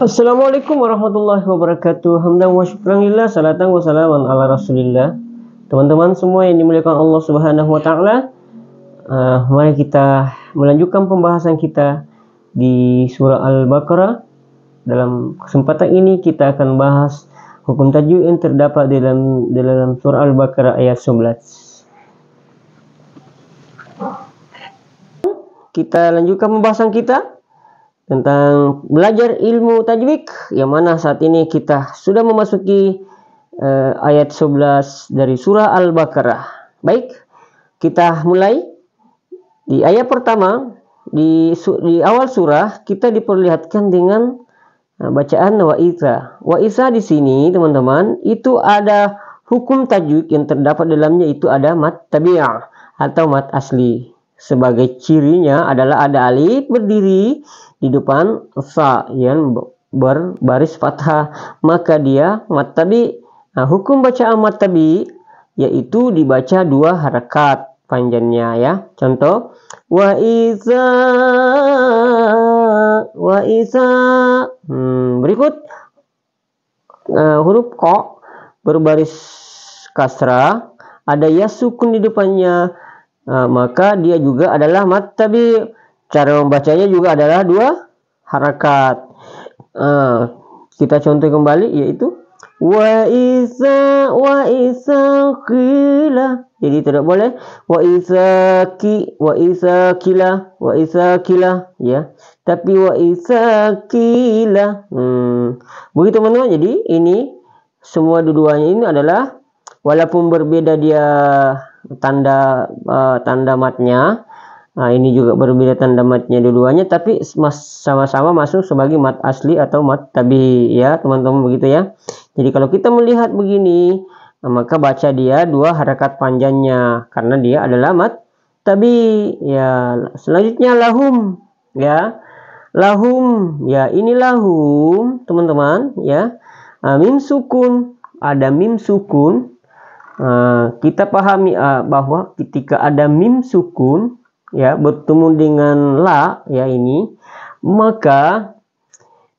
Assalamualaikum warahmatullahi wabarakatuh. Hamdan wa syukran lillah, salatan wa salaman ala rasulillah. Teman-teman semua yang dimuliakan Allah Subhanahu wa taala, mari kita melanjutkan pembahasan kita di surah Al-Baqarah. Dalam kesempatan ini kita akan bahas hukum tajwid yang terdapat dalam surah Al-Baqarah ayat 11. Kita lanjutkan pembahasan kita tentang belajar ilmu tajwid, yang mana saat ini kita sudah memasuki ayat 11 dari surah Al-Baqarah. Baik, kita mulai di ayat pertama. Di awal surah kita diperlihatkan dengan bacaan wa iza. Wa iza di sini teman-teman itu ada hukum tajwid yang terdapat dalamnya, itu ada mad tabi'ah atau mad asli. Sebagai cirinya adalah ada alif berdiri di depan sa yang berbaris fathah, maka dia mad tabi. Nah, hukum bacaan mad tabi yaitu dibaca dua harakat panjangnya ya. Contoh wa iza. Berikut huruf ko berbaris kasrah, ada ya sukun di depannya. Maka dia juga adalah mad tabi. Cara membacanya juga adalah dua harakat. Kita contoh kembali, yaitu wa iza qila. Jadi tidak boleh wa iza kila ya, tapi wa iza qila. Begitu teman-teman. Jadi ini semua dua-duanya ini adalah, walaupun berbeda dia tanda matnya, ini juga berbeda tanda matnya dua-duanya, tapi sama-sama masuk sebagai mad asli atau mad tabi ya teman-teman, begitu ya. Jadi kalau kita melihat begini, maka baca dia dua harakat panjangnya karena dia adalah mad tabi ya. Selanjutnya lahum ya. Lahum ya, ini lahum teman-teman ya. Mim sukun, ada mim sukun. Kita pahami bahwa ketika ada mim sukun ya bertemu dengan la ya ini, maka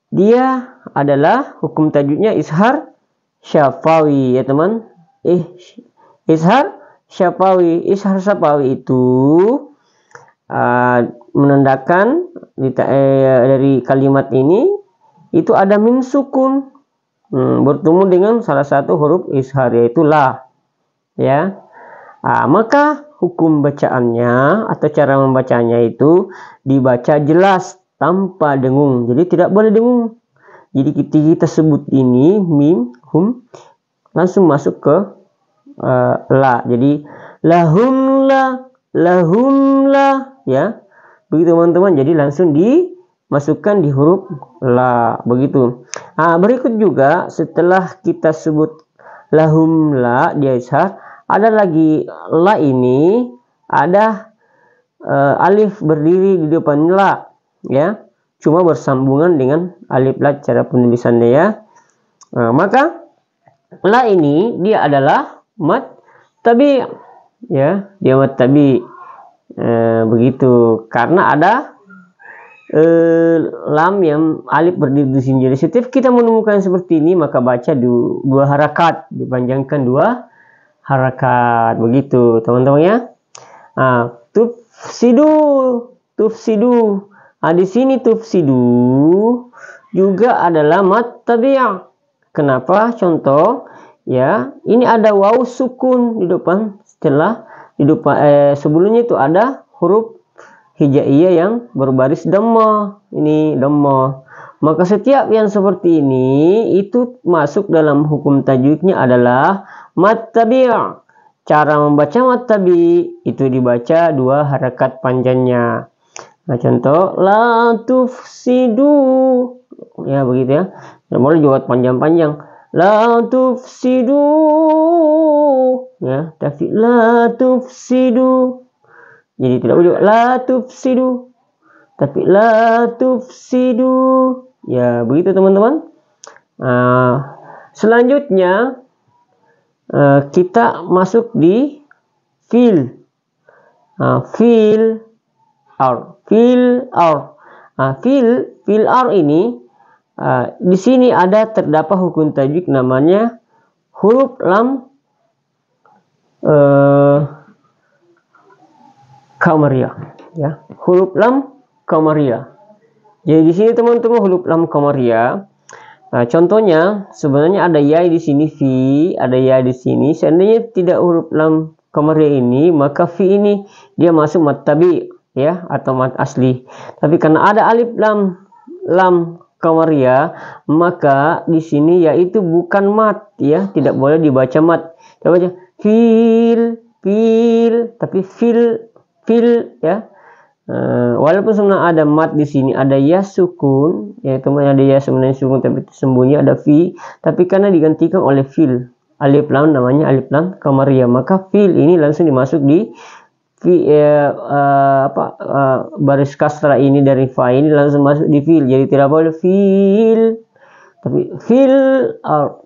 dia adalah hukum tajwidnya izhar syafawi ya teman. Izhar syafawi. Izhar syafawi itu menandakan dari kalimat ini itu ada mim sukun bertemu dengan salah satu huruf izhar, yaitu la ya. Maka hukum bacaannya atau cara membacanya itu dibaca jelas tanpa dengung. Jadi tidak boleh dengung. Jadi ketika kita sebut ini mim hum, langsung masuk ke la. Jadi lahum la ya. Begitu teman-teman. Jadi langsung dimasukkan di huruf la, begitu. Berikut juga setelah kita sebut lahum la dia izhar, ada lagi la ini ada alif berdiri di depan la ya, cuma bersambungan dengan alif la cara penulisannya ya. Maka la ini dia adalah mad tabi ya, dia mad tabi begitu, karena ada lam yang alif berdiri di sini. Jadi setiap kita menemukan seperti ini, maka baca dua harakat, dipanjangkan dua harakat, begitu teman-teman ya. Tufsidu. Di sini tufsidu juga adalah mad tabi'ah. Kenapa? Contoh ya, ini ada waw sukun di depan, sebelumnya itu ada huruf hijaiyah yang berbaris dhamma. Ini dhamma. Maka setiap yang seperti ini itu masuk dalam hukum tajwidnya adalah mad tabi'. Cara membaca mad tabi itu dibaca dua harakat panjangnya. Contoh la tufsidu ya, begitu ya. Boleh juga panjang-panjang, la tufsidu ya, tapi la tufsidu. Jadi tidak boleh la tufsidu, tapi la tufsidu ya, begitu teman-teman. Selanjutnya kita masuk di fil. Fil ar. Fil ar ini Di sini terdapat hukum tajwid namanya huruf lam qamariyah, ya, huruf lam qamariyah. Jadi di sini teman-teman huruf lam qamariyah. Contohnya sebenarnya ada ya di sini, fi, ada ya di sini. Seandainya tidak huruf lam qamariyah ini, maka fi ini dia masuk mad tabi, ya, atau mad asli. Tapi karena ada alif lam qamariyah, maka di sini yaitu bukan mad, ya, tidak boleh dibaca mad. Kita baca fil, tapi fil, ya. Walaupun sebenarnya ada mad di sini, ada ya sukun, ya teman, ada ya sebenarnya sukun tapi sembunyi, ada fi, tapi karena digantikan oleh fil, alif lam namanya alif lam qamariyah, maka fil ini langsung dimasuk di fi, baris kasrah ini dari fa ini langsung masuk di fil, jadi tidak boleh fil, tapi fil ar,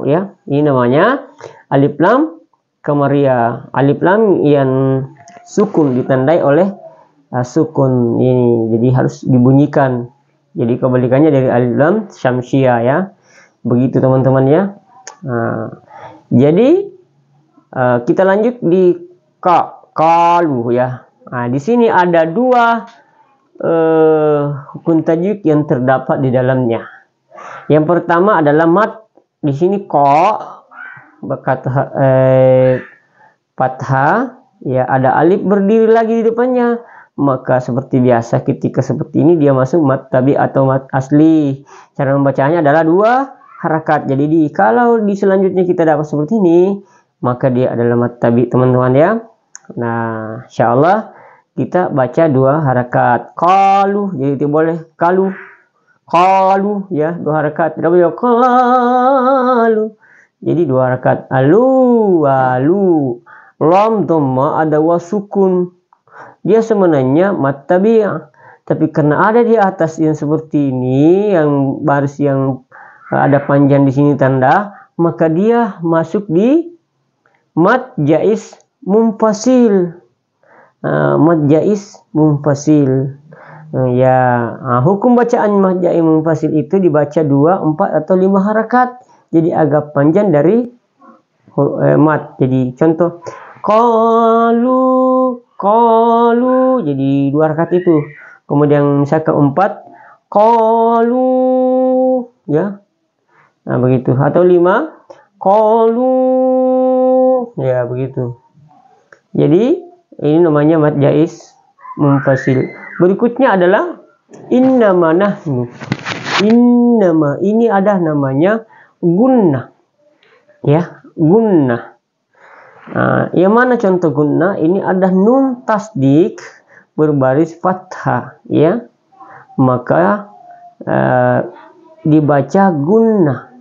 ya. Ini namanya alif lam qamariyah, alif lam yang sukun ditandai oleh sukun ini, jadi harus dibunyikan. Jadi kebalikannya dari alif lam syamsiyah, ya. Begitu teman-teman, ya. Jadi kita lanjut di qalu, ya. Di sini ada dua hukum tajwid yang terdapat di dalamnya. Yang pertama adalah mad. Di sini berkata fathah, ya, ada alif berdiri lagi di depannya. Maka seperti biasa ketika seperti ini dia masuk mad tabi atau mad asli. Cara membacanya adalah 2 harakat. Jadi kalau di selanjutnya kita dapat seperti ini, maka dia adalah mad tabi, teman-teman, ya. Nah, insyaallah kita baca 2 harakat. Qalu, jadi tidak boleh qalu, ya, 2 harakat. Tidak boleh qalu. Jadi 2 harakat. Alu. Lam dhamma ada wasukun. Dia sebenarnya mad tabi'ah, tapi karena ada di atas yang seperti ini, yang baris yang ada panjang di sini tanda, maka dia masuk di mad jaiz munfasil. Mad jaiz munfasil. Hukum bacaan mad jaiz munfasil itu dibaca 2, 4 atau 5 harakat. Jadi agak panjang dari mad. Jadi contoh qalu, jadi 2 harakat itu. Kemudian misalkan 4 qalu, ya. Begitu. Atau 5 qalu, ya, begitu. Jadi ini namanya mad jaiz munfasil. Berikutnya adalah innama nahnu. Innama ini ada namanya gunnah, ya, gunnah. Yang mana contoh gunnah? Ini ada nun tasdik berbaris fathah, ya, maka dibaca gunnah,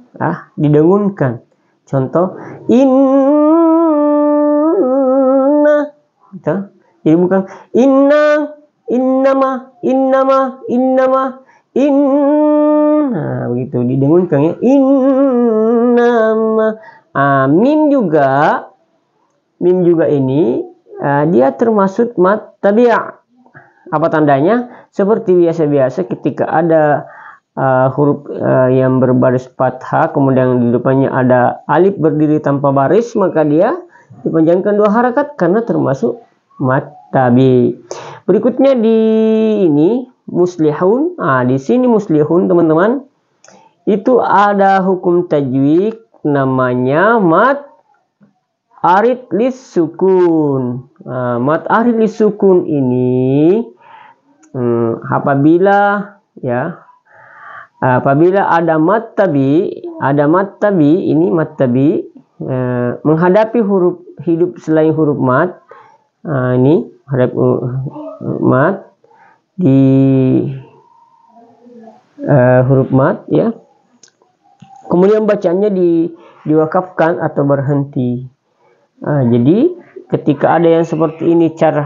didengunkan. Contoh inna, jadi bukan innama, begitu, didengunkan, ya, innama. Mim juga ini dia termasuk mad tabi'ah. Apa tandanya? Seperti biasa-biasa ketika ada huruf yang berbaris fathah, kemudian di depannya ada alif berdiri tanpa baris, maka dia dipanjangkan 2 harakat karena termasuk mad tabi'. Berikutnya di ini muslihun. Di sini muslihun, teman-teman, itu ada hukum tajwid namanya mad arid lis sukun. Mad arid lis sukun ini apabila ada mad tabi, ini mad tabi menghadapi huruf hidup selain huruf mad. Ini mad di huruf mad, ya. Kemudian bacanya diwakafkan atau berhenti. Jadi ketika ada yang seperti ini cara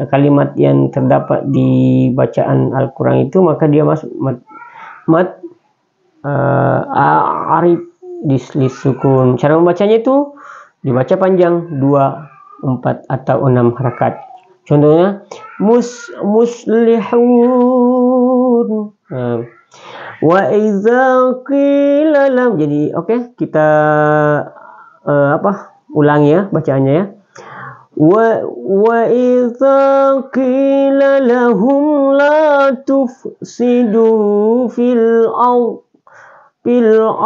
kalimat yang terdapat di bacaan Al-Quran itu, maka dia masuk mad arid lis sukun. Cara membacanya itu dibaca panjang 2, 4 atau 6 harakat. Contohnya muslihun, Wa idza qila lahum. Jadi kita ulangi ya bacaannya ya. Wa idza qila lahum la tufsidu fil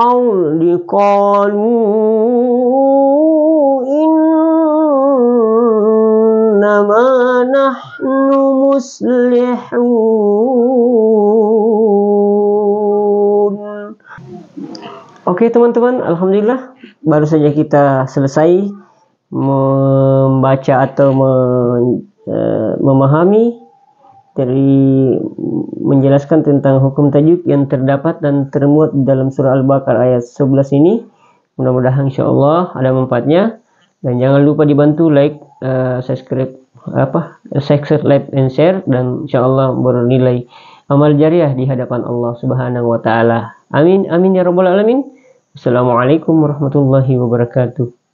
ardi qalu innama nahnu muslihun. Oke teman-teman, alhamdulillah baru saja kita selesai membaca atau memahami dari menjelaskan tentang hukum tajwid yang terdapat dan termuat di dalam surah Al-Baqarah ayat 11 ini. Mudah-mudahan insyaallah ada manfaatnya, dan jangan lupa dibantu like, subscribe, like and share, dan insyaallah bernilai amal jariah di hadapan Allah Subhanahu wa taala. Amin amin ya rabbal alamin. Assalamualaikum warahmatullahi wabarakatuh.